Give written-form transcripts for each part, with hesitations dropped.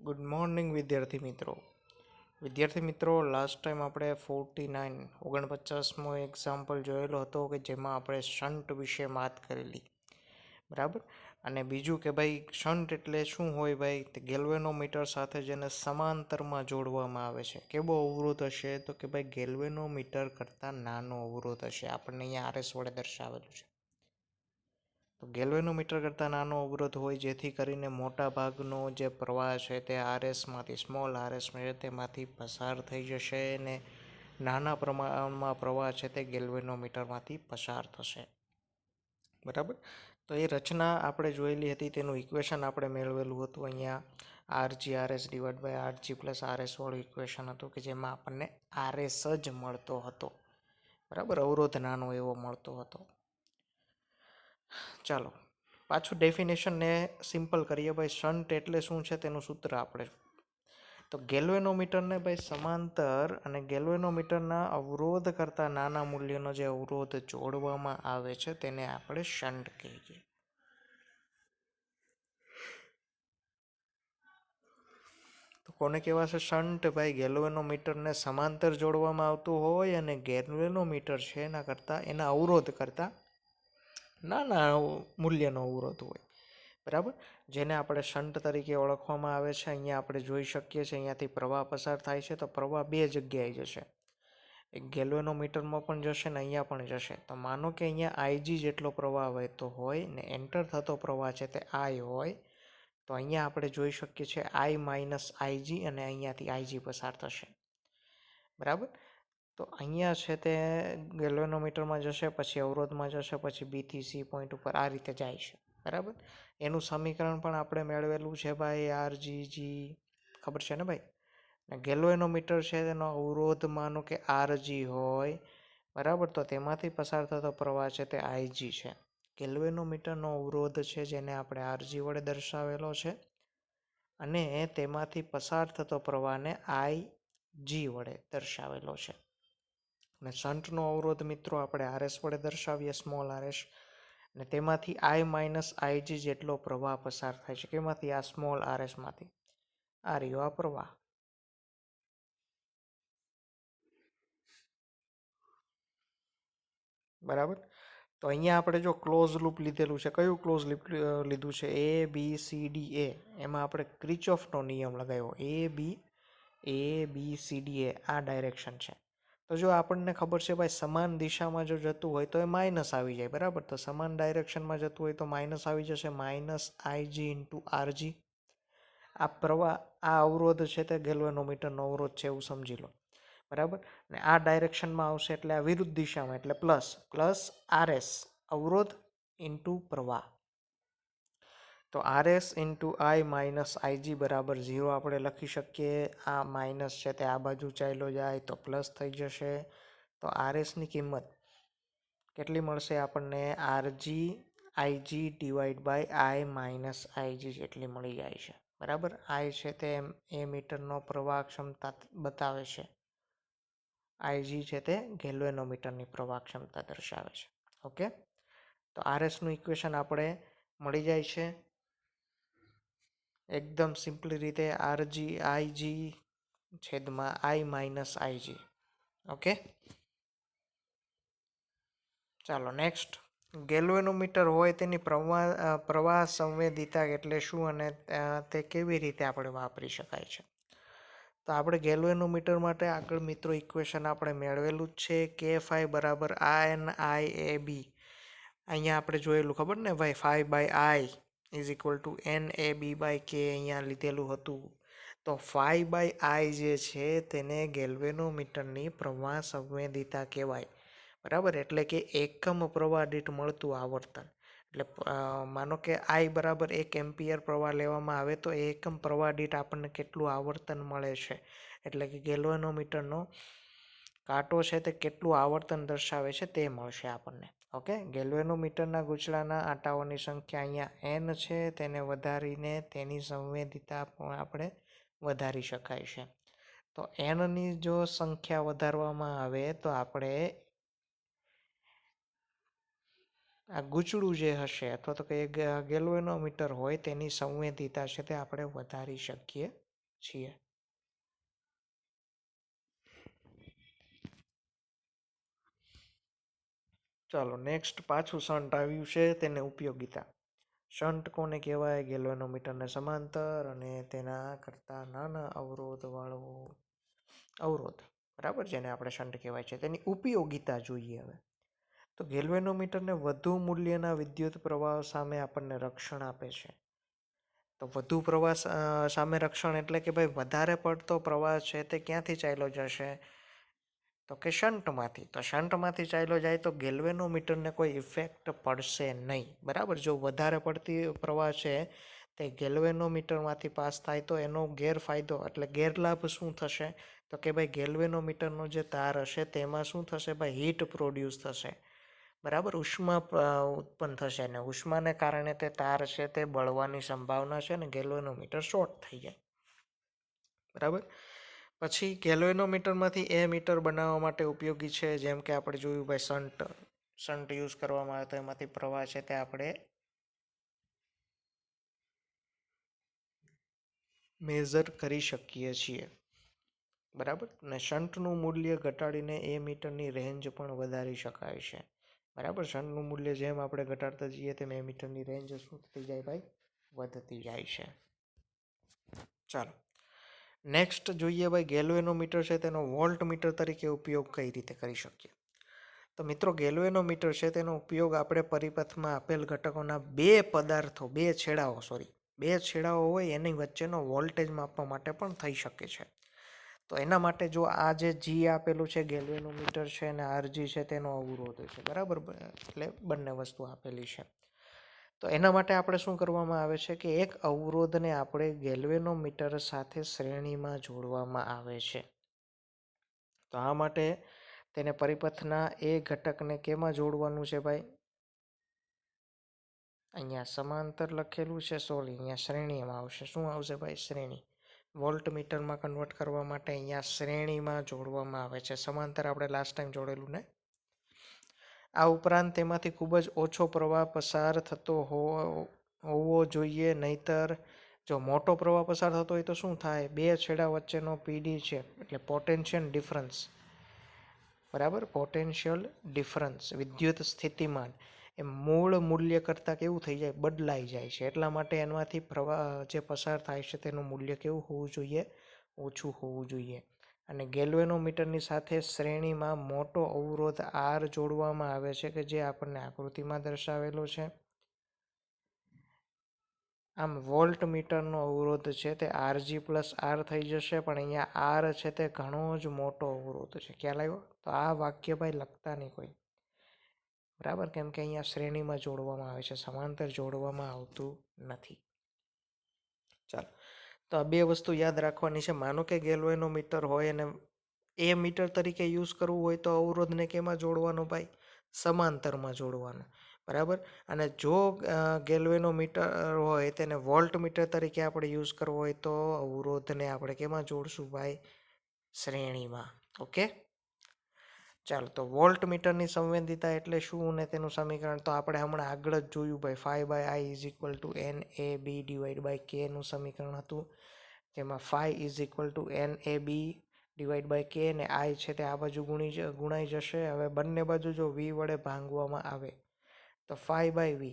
Good morning વિદ્યાર્થી મિત્રો last time આપણે 49 એક્ઝામ્પલ જોયેલો હતો કે જેમાં આપણે શન્ટ વિશે વાત કરેલી બરાબર. અને બીજું કે ભાઈ શન્ટ એટલે શું હોય ભાઈ, તે ગેલ્વેનોમીટર સાથે જેને સમાંતરમાં જોડવામાં આવે છે. કેવો અવરોધ હશે તો કે ભાઈ ગેલ્વેનોમીટર કરતાં નાનો અવરોધ હશે. આપણને અહીંયા આરએસ વડે દર્શાવેલું છે. તો ગેલ્વેનોમીટર કરતાં નાનો અવરોધ હોય જેથી કરીને મોટા ભાગનો જે પ્રવાહ છે તે આરએસમાંથી સ્મોલ આરએસ તેમાંથી પસાર થઈ જશે અને નાના પ્રમાણમાં પ્રવાહ છે તે ગેલ્વેનોમીટરમાંથી પસાર થશે. બરાબર. તો એ રચના આપણે જોયેલી હતી, તેનું ઇક્વેશન આપણે મેળવેલું હતું અહીંયા RG RS divide by RG plus RS વાળું ઇક્વેશન હતું કે જેમાં આપણને આરએસ જ મળતો હતો. બરાબર, અવરોધ નાનો એવો મળતો હતો. ચાલો પાછું ડેફિનેશનને સિમ્પલ કરીએ. ભાઈ શન્ટ એટલે શું છે તેનું સૂત્ર આપણે તો ગેલ્વેનોમીટરને ભાઈ સમાંતર અને ગેલ્વેનોમીટરના અવરોધ કરતાં નાના મૂલ્યનો જે અવરોધ જોડવામાં આવે છે તેને આપણે શન્ટ કહીએ. તો કોને કહેવાશે શન્ટ? ભાઈ ગેલ્વેનોમીટરને સમાંતર જોડવામાં આવતું હોય અને ગેલ્વેનોમીટર છે એના અવરોધ કરતાં નાના મૂલ્યનો અવરોધ હોય. બરાબર, જેને આપણે શન્ટ તરીકે ઓળખવામાં આવે છે. અહીંયા આપણે જોઈ શકીએ છીએ અહીંયાથી પ્રવાહ પસાર થાય છે તો પ્રવાહ બે જગ્યાએ જશે. એક ગેલ્વેનોમીટરમાં પણ જશે ને અહીંયા પણ જશે. તો માનો કે અહીંયા આઈજી જેટલો પ્રવાહ વહેતો હોય ને એન્ટર થતો પ્રવાહ છે તે આઈ હોય, તો અહીંયા આપણે જોઈ શકીએ છીએ આઈ માઇનસ આઈજી અને અહીંયાથી આઈજી પસાર થશે. બરાબર, તો અહીંયા છે તે ગેલ્વેનોમીટરમાં જશે, પછી અવરોધમાં જશે, પછી બીથી સી પોઈન્ટ ઉપર આ રીતે જાય છે. બરાબર, એનું સમીકરણ પણ આપણે મેળવેલું છે ભાઈ આરજીજી, ખબર છે ને ભાઈ. ગેલ્વેનોમીટર છે તેનો અવરોધ માનો કે આરજી હોય, બરાબર, તો તેમાંથી પસાર થતો પ્રવાહ છે તે આઈજી છે. ગેલ્વેનોમીટરનો અવરોધ છે જેને આપણે આરજી વડે દર્શાવેલો છે અને તેમાંથી પસાર થતો પ્રવાહને આઈજી વડે દર્શાવેલો છે. અને શન્ટનો અવરોધ મિત્રો આપણે આરએસ વડે દર્શાવીએ, સ્મોલ આરએસ, અને તેમાંથી આઈ માઇનસ આઈજી જેટલો પ્રવાહ પસાર થાય છે. કેમાંથી? આ સ્મોલ આરએસમાંથી. આ રહ્યો આ પ્રવાહ. બરાબર, તો અહીંયા આપણે જો ક્લોઝ લૂપ લીધેલું છે, કયું ક્લોઝ લૂપ લીધું છે? એ બી સી ડી એ. એમાં આપણે ક્રિચોફનો નિયમ લગાવ્યો. એ બી સી ડી એ આ ડાયરેક્શન છે. તો જો આપણને ખબર છે ભાઈ સમાન દિશામાં જો જતું હોય તો એ માઇનસ આવી જાય. બરાબર, તો સમાન ડાયરેક્શનમાં જતું હોય તો માઇનસ આવી જશે, માઇનસ આઈજી ઇન્ટુ આરજી. આ પ્રવાહ, આ અવરોધ છે તે ગેલ્વેનોમીટરનો અવરોધ છે એવું સમજી લો. બરાબર, અને આ ડાયરેક્શનમાં આવશે એટલે આ વિરુદ્ધ દિશામાં, એટલે પ્લસ આરએસ અવરોધ ઇન્ટુ પ્રવાહ. તો આરએસ ઇન્ટુ આઈ માઇનસ આઈજી બરાબર 0 આપણે લખી શકીએ. આ માઇનસ છે તે આ બાજુ ચાલ્યો જાય તો પ્લસ થઈ જશે. તો આરએસની કિંમત કેટલી મળશે આપણને? RG IG divide by I minus IG જેટલી મળી જાય છે. બરાબર, આઈ છે તે એ મીટરનો પ્રવાહ ક્ષમતા બતાવે છે, આઈજી છે તે ગેલ્વેનોમીટરની પ્રવાહ ક્ષમતા દર્શાવે છે. ઓકે, તો આરએસનું ઇક્વેશન આપણે મળી જાય છે એકદમ સિમ્પલી રીતે, આરજી આઈજી છેદમાં આઈ માઇનસ આઈજી. ઓકે, ચાલો નેક્સ્ટ. ગેલ્વેનોમીટર હોય તેની પ્રવાહ સંવેદિતા એટલે શું અને તે કેવી રીતે આપણે વાપરી શકાય છે? તો આપણે ગેલ્વેનોમીટર માટે આગળ મિત્રો ઇક્વેશન આપણે મેળવેલું જ છે. કે ફાઈ બરાબર એન આઈ એ બી. અહીંયા આપણે જોયેલું ખબર ને ભાઈ, phi by I is equal to N A B by K અહીંયા લીધેલું હતું. તો ફાઈ બાય આઈ જે છે તેને ગેલ્વેનોમીટરની પ્રવાહ સંવેદિતા કહેવાય. બરાબર, એટલે કે એકમ પ્રવાહ દીઠ મળતું આવર્તન. એટલે માનો કે આઈ બરાબર 1 એમ્પિયર પ્રવાહ લેવામાં આવે તો એકમ પ્રવાહ દીઠ આપણને કેટલું આવર્તન મળે છે, એટલે કે ગેલ્વેનોમીટરનો કાંટો છે તે કેટલું આવર્તન દર્શાવે છે તે મળશે આપણને. ઓકે, ગેલ્વેનોમીટરના ગૂંચળાના આંટાઓની સંખ્યા અહીંયા એન છે, તેને વધારીને તેની સંવેદિતા પણ આપણે વધારી શકાય છે. તો એનની જો સંખ્યા વધારવામાં આવે તો આપણે આ ગૂંચળું જે હશે અથવા તો કે ગેલ્વેનોમીટર હોય તેની સંવેદિતા છે તે આપણે વધારી શકીએ છીએ. ચાલો નેક્સ્ટ પાછું શન્ટ આવ્યું છે, તેને ઉપયોગિતા. શન્ટ કોને કહેવાય? ગેલ્વેનોમીટરને સમાંતર અને તેના કરતાં નાના અવરોધવાળો અવરોધ, બરાબર, જેને આપણે શન્ટ કહેવાય છે. તેની ઉપયોગિતા જોઈએ હવે. તો ગેલ્વેનોમીટરને વધુ મૂલ્યના વિદ્યુત પ્રવાહ સામે આપણને રક્ષણ આપે છે. તો વધુ પ્રવાહ સામે રક્ષણ એટલે કે ભાઈ વધારે પડતો પ્રવાહ છે તે ક્યાંથી ચાલ્યો જશે? તો કે શન્ટમાંથી. તો શન્ટમાંથી ચાલ્યો જાય તો ગેલ્વેનોમીટરને કોઈ ઇફેક્ટ પડશે નહીં, બરાબર. જો વધારે પડતી પ્રવાહ છે તે ગેલ્વેનોમીટરમાંથી પાસ થાય તો એનો ગેરફાયદો એટલે ગેરલાભ શું થશે? તો કે ભાઈ ગેલ્વેનોમીટરનો જે તાર હશે તેમાં શું થશે ભાઈ? હીટ પ્રોડ્યુસ થશે, બરાબર. ઉષ્મા ઉત્પન્ન થશે અને ઉષ્માને કારણે તે તાર છે તે બળવાની સંભાવના છે અને ગેલ્વેનોમીટર શોર્ટ થઈ જાય, બરાબર. પછી ગેલ્વેનોમીટરમાંથી એ મીટર બનાવવા માટે ઉપયોગી છે. જેમ કે આપણે જોયું ભાઈ શન્ટ યુઝ કરવામાં આવે તો એમાંથી પ્રવાહ છે તે આપણે મેઝર કરી શકીએ છીએ, બરાબર. અને શન્ટનું મૂલ્ય ઘટાડીને એ મીટરની રેન્જ પણ વધારી શકાય છે, બરાબર. શન્ટનું મૂલ્ય જેમ આપણે ઘટાડતા જઈએ તેમ એ મીટરની રેન્જ શું થતી જાય ભાઈ? વધતી જાય છે. ચાલો નેક્સ્ટ જોઈએ ભાઈ ગેલ્વેનોમીટર છે તેનો વોલ્ટમીટર તરીકે ઉપયોગ કઈ રીતે કરી શકીએ? તો મિત્રો ગેલ્વેનોમીટર છે તેનો ઉપયોગ આપણે પરિપથમાં આપેલ ઘટકોના બે છેડાઓ હોય એની વચ્ચેનો વોલ્ટેજ માપવા માટે પણ થઈ શકે છે. તો એના માટે જો આ જે જી આપેલું છે ગેલ્વેનોમીટર છે અને આરજી છે તેનો અવરોધ છે, બરાબર. એટલે બંને વસ્તુ આપેલી છે. તો એના માટે આપણે શું કરવામાં આવે છે કે એક અવરોધને આપણે ગેલ્વેનોમીટર સાથે શ્રેણીમાં જોડવામાં આવે છે. તો આ માટે તેને પરિપથના એ ઘટકને કેમાં જોડવાનું છે ભાઈ? અહીંયા સમાંતર લખેલું છે, સોરી અહીંયા શ્રેણીમાં આવશે. શું આવશે ભાઈ? શ્રેણી. વોલ્ટમીટરમાં કન્વર્ટ કરવા માટે અહીંયા શ્રેણીમાં જોડવામાં આવે છે. સમાંતર આપણે લાસ્ટ ટાઈમ જોડેલું ને. આ ઉપરાંત તેમાંથી ખૂબ જ ઓછો પ્રવાહ પસાર થતો હોવો જોઈએ, નહીતર જો મોટો પ્રવાહ પસાર થતો હોય તો શું થાય? બે છેડા વચ્ચેનો પીડી છે એટલે પોટેન્શિયલ ડિફરન્સ, બરાબર. પોટેન્શિયલ ડિફરન્સ, વિદ્યુત સ્થિતિમાન એ મૂળ મૂલ્ય કરતાં કેવું થઈ જાય? બદલાઈ જાય છે. એટલા માટે એમાંથી પ્રવાહ જે પસાર થાય છે તેનું મૂલ્ય કેવું હોવું જોઈએ? ઓછું હોવું જોઈએ. અને ગેલ્વેનોમીટરની સાથે શ્રેણીમાં મોટો અવરોધ આર જોડવામાં આવે છે કે જે આપણને આકૃતિમાં દર્શાવેલો છે. આમ વોલ્ટમીટરનો અવરોધ છે તે આરજી પ્લસ આર થઈ જશે, પણ અહીંયા આર છે તે ઘણો જ મોટો અવરોધ છે. ખ્યાલ આવ્યો? તો આ વાક્ય ભાઈ લખતા નહીં કોઈ, બરાબર, કેમ કે અહીંયા શ્રેણીમાં જોડવામાં આવે છે, સમાંતર જોડવામાં આવતું નથી. ચાલો તો આ બે વસ્તુ યાદ રાખવાની છે. માનો કે ગેલ્વેનોમીટર હોય અને એ મીટર તરીકે યુઝ કરવું હોય તો અવરોધને કેમાં જોડવાનો ભાઈ? સમાંતરમાં જોડવાનો, બરાબર. અને જો ગેલ્વેનોમીટર હોય તેને વોલ્ટમીટર તરીકે આપણે યુઝ કરવો હોય તો અવરોધને આપણે કેમાં જોડશું ભાઈ? શ્રેણીમાં. ઓકે, ચાલો. તો વોલ્ટમીટરની સંવેદિતા એટલે શું ને તેનું સમીકરણ તો આપણે હમણાં આગળ જ જોયું ભાઈ. 5/I = NAB/K નું સમીકરણ હતું, જેમાં 5 = NAB/K અને I છે તે આ બાજુ ગુણાઈ જશે. હવે બંને બાજુ જો V વડે ભાંગવામાં આવે તો 5/V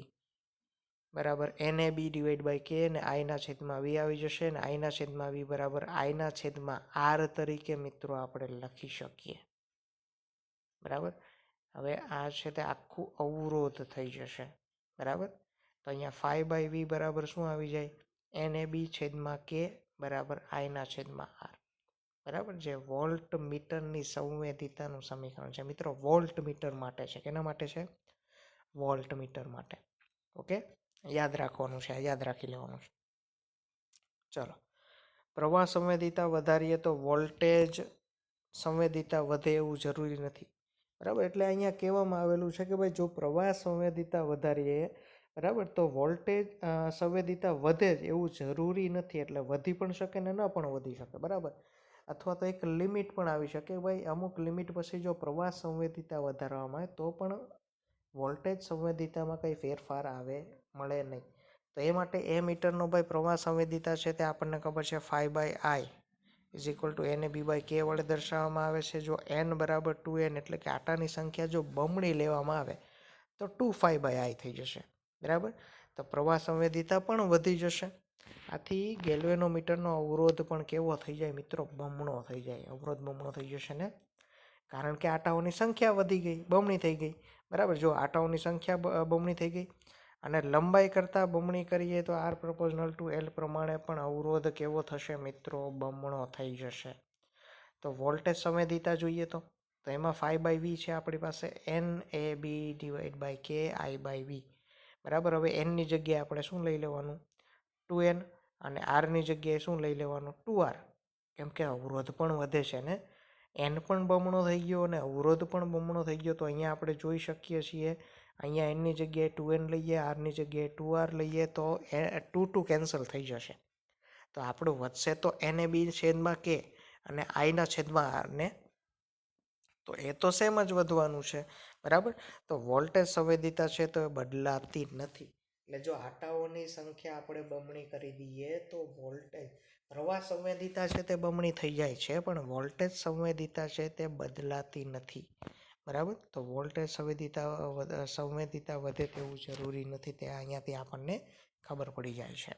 બરાબર NAB/K અને I/V આવી જશે અને I/V બરાબર I/R તરીકે મિત્રો આપણે લખી શકીએ, બરાબર. હવે આ છે તે આખું અવરોધ થઈ જશે, બરાબર. તો અહીંયા 5/V બરાબર શું આવી જાય? NAB/K બરાબર I/R, બરાબર. જે વોલ્ટમીટરની સંવેદિતાનું સમીકરણ છે મિત્રો. વોલ્ટમીટર માટે છે. કેના માટે છે? વોલ્ટમીટર માટે. ઓકે, યાદ રાખવાનું છે, યાદ રાખી લેવાનું છે. ચલો, પ્રવાહ સંવેદિતા વધારીએ તો વોલ્ટેજ સંવેદિતા વધે એવું જરૂરી નથી, બરાબર. એટલે અહીંયા કહેવામાં આવેલું છે કે ભાઈ જો પ્રવાહ સંવેદિતા વધારીએ, બરાબર, તો વોલ્ટેજ સંવેદિતા વધે જ એવું જરૂરી નથી. એટલે વધી પણ શકે ને ન પણ વધી શકે, બરાબર. અથવા તો એક લિમિટ પણ આવી શકે ભાઈ. અમુક લિમિટ પછી જો પ્રવાહ સંવેદિતા વધારવામાં આવે તો પણ વોલ્ટેજ સંવેદિતામાં કંઈ ફેરફાર મળે નહીં. તો એ માટે એ મીટરનો ભાઈ પ્રવાહ સંવેદિતા છે તે આપણને ખબર છે 5/I ઇઝ ઇક્વલ ટુ એને બી બાય કે વડે દર્શાવવામાં આવે છે. જો n બરાબર 2n એટલે કે આટાની સંખ્યા જો બમણી લેવામાં આવે તો 2π/I થઈ જશે. બરાબર, તો પ્રવાહ સંવેદિતા પણ વધી જશે. આથી ગેલ્વેનોમીટરનો અવરોધ પણ કેવો થઈ જાય મિત્રો? બમણો થઈ જાય. અવરોધ બમણો થઈ જશે ને, કારણ કે આટાઓની સંખ્યા વધી ગઈ, બમણી થઈ ગઈ. બરાબર, જો આટાઓની સંખ્યા બમણી થઈ ગઈ અને લંબાઈ કરતાં બમણી કરીએ તો R proportional to L પ્રમાણે પણ અવરોધ કેવો થશે મિત્રો? બમણો થઈ જશે. તો વોલ્ટેજ સંવેદિતા જોઈએ તો એમાં 5/V છે આપણી પાસે, NAB ડિવાઈડ બાય KI/V. બરાબર, હવે એનની જગ્યાએ આપણે શું લઈ લેવાનું? 2n. અને આરની જગ્યાએ શું લઈ લેવાનું? 2r. કેમ કે અવરોધ પણ વધે છે ને, એન પણ બમણો થઈ ગયો અને અવરોધ પણ બમણો થઈ ગયો. તો અહીંયા આપણે જોઈ શકીએ છીએ, અહીંયા એનની જગ્યાએ 2n લઈએ, આરની જગ્યાએ 2r લઈએ તો 2 કેન્સલ થઈ જશે. તો આપણું વધશે તો NAB છેદમાં K અને આઈના છેદમાં આર ને, તો એ તો સેમ જ વધવાનું છે. બરાબર, તો વોલ્ટેજ સંવેદિતા છે તો એ બદલાતી નથી. એટલે જો આટાઓની સંખ્યા આપણે બમણી કરી દઈએ તો વોલ્ટેજ, પ્રવાહ સંવેદિતા છે તે બમણી થઈ જાય છે, પણ વોલ્ટેજ સંવેદિતા છે તે બદલાતી નથી. બરાબર, તો વોલ્ટેજ સંવેદિતા વધે તેવું જરૂરી નથી, તે અહીંયાથી આપણને ખબર પડી જાય છે.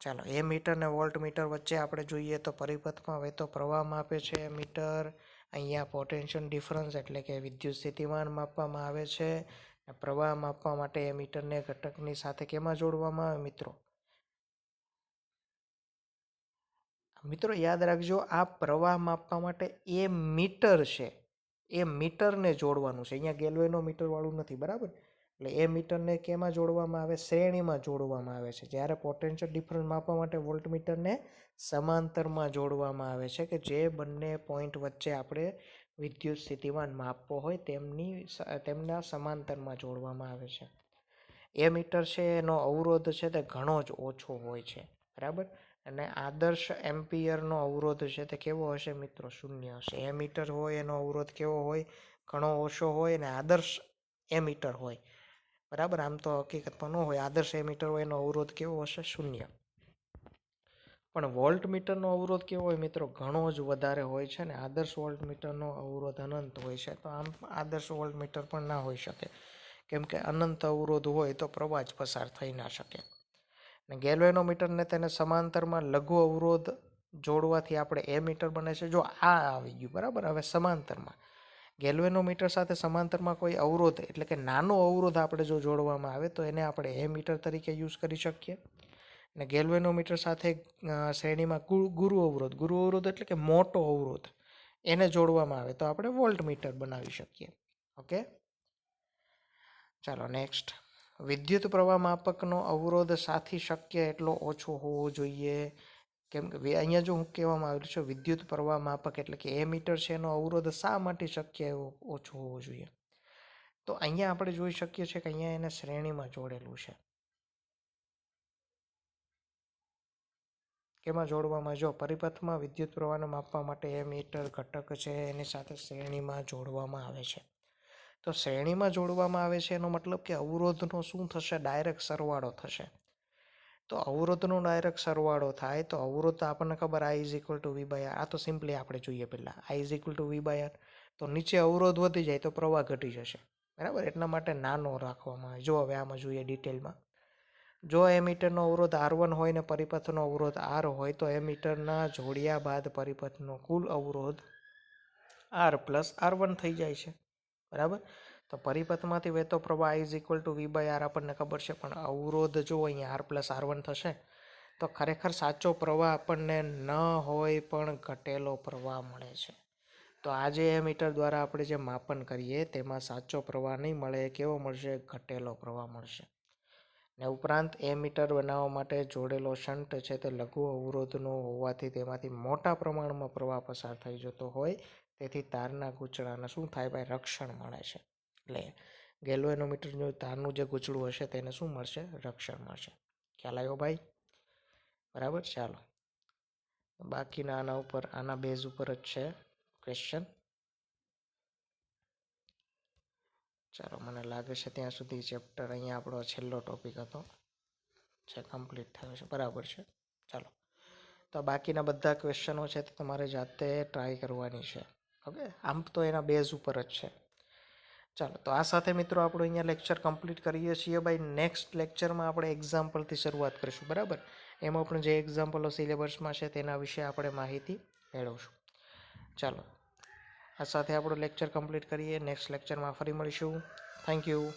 ચાલો, એ મીટર ને વોલ્ટ મીટર વચ્ચે આપણે જોઈએ તો પરિપથમાં વહેતો પ્રવાહ માપે છે મીટર. અહીંયા પોટેન્શિયલ ડિફરન્સ એટલે કે વિદ્યુત સ્થિતિમાન માપવામાં આવે છે. પ્રવાહ માપવા માટે એ મીટરને ઘટકની સાથે કેમાં જોડવામાં આવે મિત્રો? મિત્રો યાદ રાખજો, આ પ્રવાહ માપવા માટે એ મીટર છે, એ મીટરને જોડવાનું છે. અહીંયા ગેલ્વેનોમીટર વાળું નથી. બરાબર, એટલે એ મીટરને કેમાં જોડવામાં આવે? શ્રેણીમાં જોડવામાં આવે છે. જ્યારે પોટેન્શિયલ ડિફરન્સ માપવા માટે વોલ્ટમીટરને સમાંતરમાં જોડવામાં આવે છે, કે જે બંને પોઈન્ટ વચ્ચે આપણે વિદ્યુત સ્થિતિમાન માપવો હોય તેમના સમાંતરમાં જોડવામાં આવે છે. એ મીટર છે એનો અવરોધ છે તે ઘણો જ ઓછો હોય છે. બરાબર, અને આદર્શ એમ્પિયરનો અવરોધ છે તે કેવો હશે મિત્રો? 0 હશે. એ મીટર હોય એનો અવરોધ કેવો હોય? ઘણો ઓછો હોય. અને આદર્શ એ મીટર હોય, બરાબર, આમ તો હકીકતમાં ન હોય, આદર્શ એ મીટર હોય એનો અવરોધ કેવો હશે? 0. પણ વોલ્ટ મીટરનો અવરોધ કેવો હોય મિત્રો? ઘણો જ વધારે હોય છે ને આદર્શ વોલ્ટ મીટરનો અવરોધ અનંત હોય છે. તો આમ આદર્શ વોલ્ટ મીટર પણ ના હોઈ શકે, કેમ કે અનંત અવરોધ હોય તો પ્રવાહ જ પસાર થઈ ના શકે. અને ગેલ્વેનોમીટરને તેને સમાંતરમાં લઘુ અવરોધ જોડવાથી આપણે એ મીટર બને છે. જો આ આવી ગયું, બરાબર. હવે સમાંતરમાં ગેલ્વેનોમીટર સાથે સમાંતરમાં કોઈ અવરોધ એટલે કે નાનો અવરોધ આપણે જો જોડવામાં આવે તો એને આપણે એ મીટર તરીકે યુઝ કરી શકીએ. અને ગેલ્વેનોમીટર સાથે શ્રેણીમાં ગુરુ અવરોધ એટલે કે મોટો અવરોધ એને જોડવામાં આવે તો આપણે વોલ્ટ મીટર બનાવી શકીએ. ઓકે, ચાલો નેક્સ્ટ. વિદ્યુત પ્રવાહ માપકનો અવરોધ સાથી શક્ય એટલો ઓછો હોવો જોઈએ. કેમ કે અહીંયા જો હું કહેવામાં આવેલું છે વિદ્યુત પ્રવાહ માપક એટલે કે એ મીટર છે એનો અવરોધ શા માટે શક્ય એવો ઓછો હોવો જોઈએ? તો અહીંયા આપણે જોઈ શકીએ છીએ કે અહીંયા એને શ્રેણીમાં જોડેલું છે. કેમાં જોડવામાં? જો પરિપથમાં વિદ્યુત પ્રવાહને માપવા માટે એ મીટર ઘટક છે એની સાથે શ્રેણીમાં જોડવામાં આવે છે. તો શ્રેણીમાં જોડવામાં આવે છે એનો મતલબ કે અવરોધનો શું થશે? ડાયરેક્ટ સરવાળો થશે. તો અવરોધનો ડાયરેક્ટ સરવાળો થાય તો અવરોધ આપણને ખબર I is equal two V/R. આ તો સિમ્પલી આપણે જોઈએ પહેલાં, I is equal two V/R. તો નીચે અવરોધ વધી જાય તો પ્રવાહ ઘટી જશે. બરાબર, એટલા માટે નાનો રાખવામાં આવે. જો હવે આમાં જોઈએ ડિટેલમાં. જો એ મીટરનો અવરોધ R1 હોય ને પરિપથનો અવરોધ R હોય તો એ મીટરના જોડ્યા બાદ પરિપથનો કુલ અવરોધ R+R1 થઈ જાય છે. બરાબર, તો પરિપથમાંથી વહેતો પ્રવાહ I is equal two V/R આપણને ખબર છે, પણ અવરોધ જો અહીંયા R+R1 થશે તો ખરેખર સાચો પ્રવાહ આપણને ન હોય પણ ઘટેલો પ્રવાહ મળે છે. તો આજે એ મીટર દ્વારા આપણે જે માપન કરીએ તેમાં સાચો પ્રવાહ નહીં મળે. કેવો મળશે? ઘટેલો પ્રવાહ મળશે. ને ઉપરાંત એ મીટર બનાવવા માટે જોડેલો શન્ટ છે તે લઘુ અવરોધનો હોવાથી તેમાંથી મોટા પ્રમાણમાં પ્રવાહ પસાર થઈ જતો હોય, તેથી તારના ગૂંચળાને શું થાય ભાઈ? રક્ષણ મળે છે. એટલે ગેલ્વેનોમીટરનું તારનું જે ગૂંચળું હશે તેને શું મળશે? રક્ષણ મળશે. ખ્યાલ આવ્યો ભાઈ? બરાબર, ચાલો બાકીના આના ઉપર, આના બેઝ ઉપર જ છે ક્વેશ્ચન. ચાલો, મને લાગે છે ત્યાં સુધી ચેપ્ટર અહીંયા આપણો છેલ્લો ટોપિક હતો. છે કમ્પ્લીટ થયો છે, બરાબર છે. ચાલો, તો બાકીના બધા ક્વેશ્ચનો છે તે તમારે જાતે ટ્રાય કરવાની છે. ઓકે, આમ તો એના બેઝ ઉપર જ છે. ચાલો, તો આ સાથે મિત્રો આપણું અહીંયા લેક્ચર કમ્પ્લીટ કરીએ છીએ. ભાઈ નેક્સ્ટ લેક્ચરમાં આપણે એક્ઝામ્પલથી શરૂઆત કરીશું, બરાબર. એમાં પણ જે એક્ઝામ્પલો સિલેબસમાં છે તેના વિશે આપણે માહિતી મેળવશું. ચાલો, આ સાથે આપણું લેક્ચર કમ્પ્લીટ કરીએ. નેક્સ્ટ લેક્ચરમાં ફરી મળીશું. Thank you.